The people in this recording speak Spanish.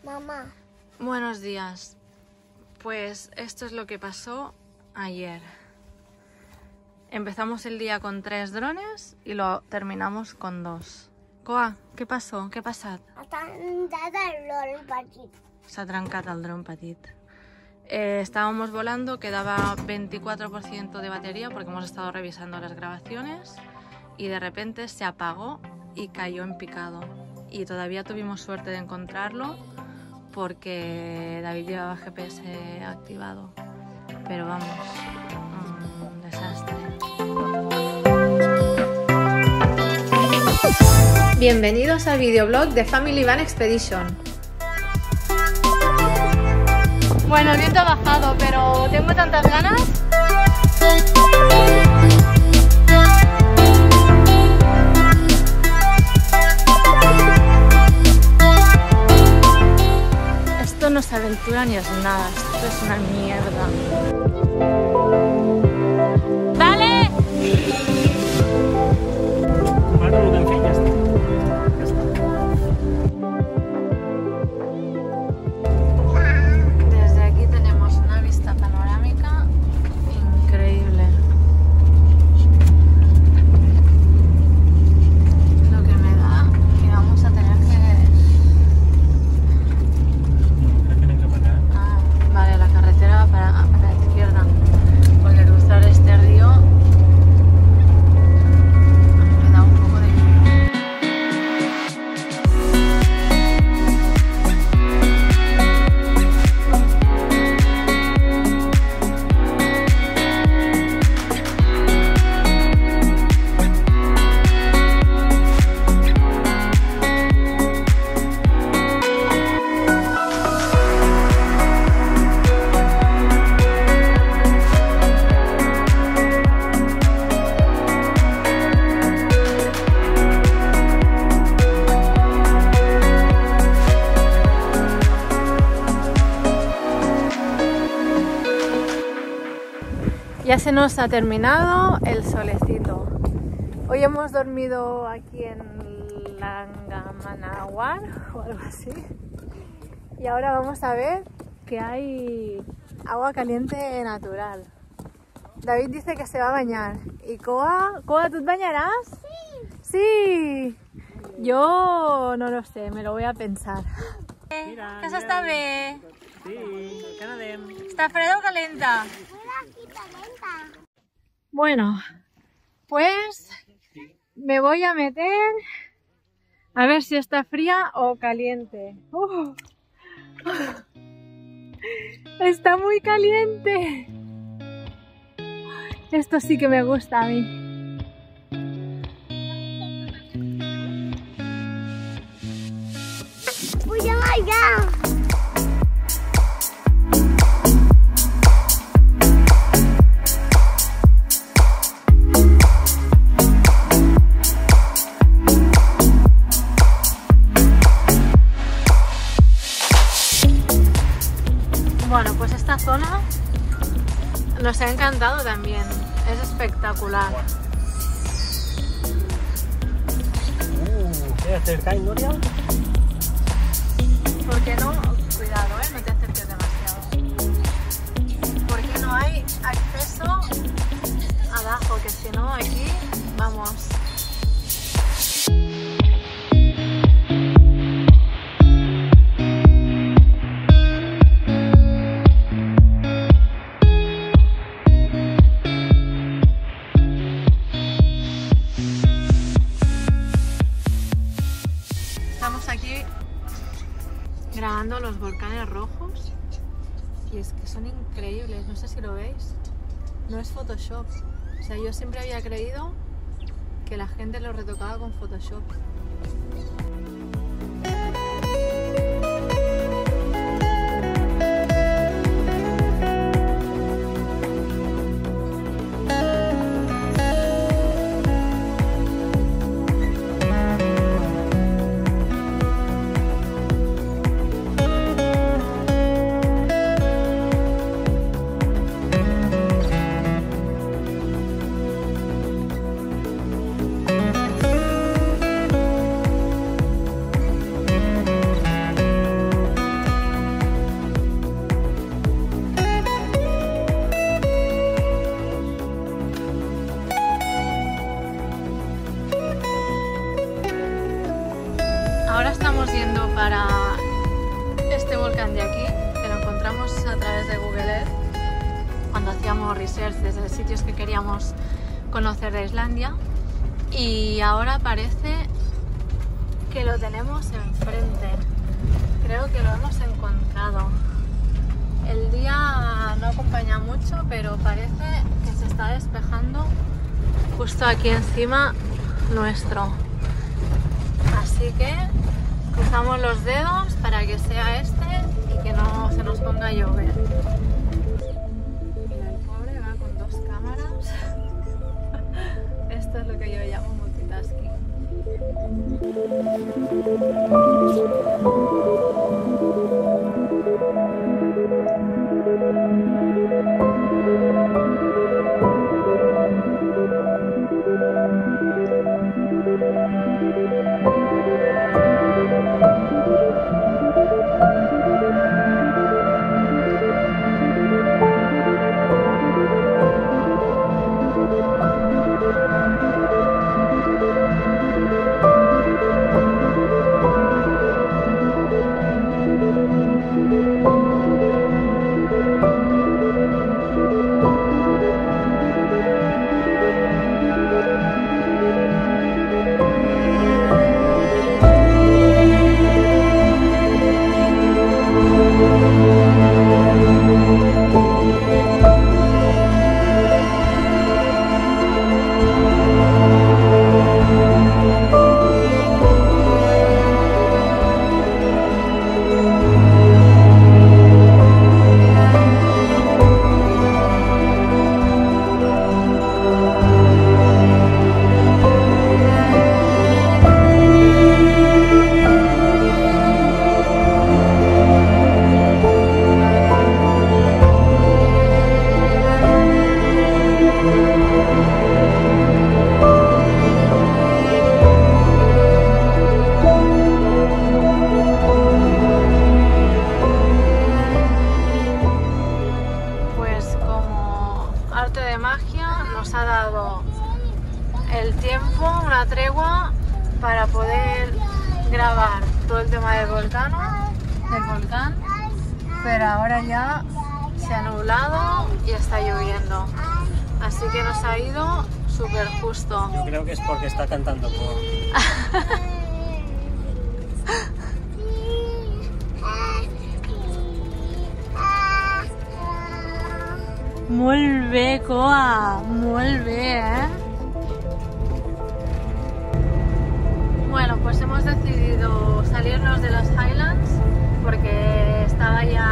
Mamá. Buenos días. Pues esto es lo que pasó ayer. Empezamos el día con 3 drones y lo terminamos con 2. Coa, què passó? Què ha passat? S'ha trencat el dron petit. S'ha trencat el dron petit. Estábamos volando, quedaba 24% de batería porque hemos estado revisando las grabaciones y de repente se apagó y cayó en picado. Y todavía tuvimos suerte de encontrarlo porque David llevaba GPS activado. Pero vamos, un desastre. Bienvenidos al videoblog de Family Van Expedition. Bueno, el viento ha bajado, pero tengo tantas ganas. Esto no es aventura ni es nada, esto es una mierda. ¡Dale! Desde aquí tenemos una vista panorámica increíble. Lo que me da que vamos a tener que... Vale, la carretera va para la izquierda, porque cruzar este río me da un poco de miedo. Ya se nos ha terminado el solecito. Hoy hemos dormido aquí en Langamanaguar o algo así. Y ahora vamos a ver que hay agua caliente natural. David dice que se va a bañar. ¿Y Coa, ¿tú te bañarás? Sí. Yo no lo sé, me lo voy a pensar. Casa està bé? Sí, que nadem. ¿Está freda o calenta? Bueno, pues me voy a meter a ver si está fría o caliente. Está muy caliente. Esto sí que me gusta a mí. Voy a allá. Bueno, pues esta zona nos ha encantado también. Es espectacular. ¿Quieres acercar, Noria? ¿Por qué no? Cuidado, no te acerques demasiado. Porque no hay acceso abajo, que si no aquí vamos. Estamos aquí grabando los volcanes rojos y es que son increíbles, no sé si lo veis, no es Photoshop, o sea, yo siempre había creído que la gente lo retocaba con Photoshop. Island de aquí, que lo encontramos a través de Google Earth cuando hacíamos research desde sitios que queríamos conocer de Islandia, y ahora parece que lo tenemos enfrente. Creo que lo hemos encontrado. El día no acompaña mucho, pero parece que se está despejando justo aquí encima nuestro. Así que cruzamos los dedos para que sea este y que no se nos ponga a llover. Mira, el pobre va con 2 cámaras. Esto es lo que yo llamo multitasking. Nos ha dado el tiempo, una tregua para poder grabar todo el tema del volcán, pero ahora ya se ha nublado y está lloviendo, así que nos ha ido súper justo. Yo creo que es porque está cantando Koa. Molt bé, Koa, molt bé, Bueno, pues hemos decidido salirnos de las Highlands porque estaba ya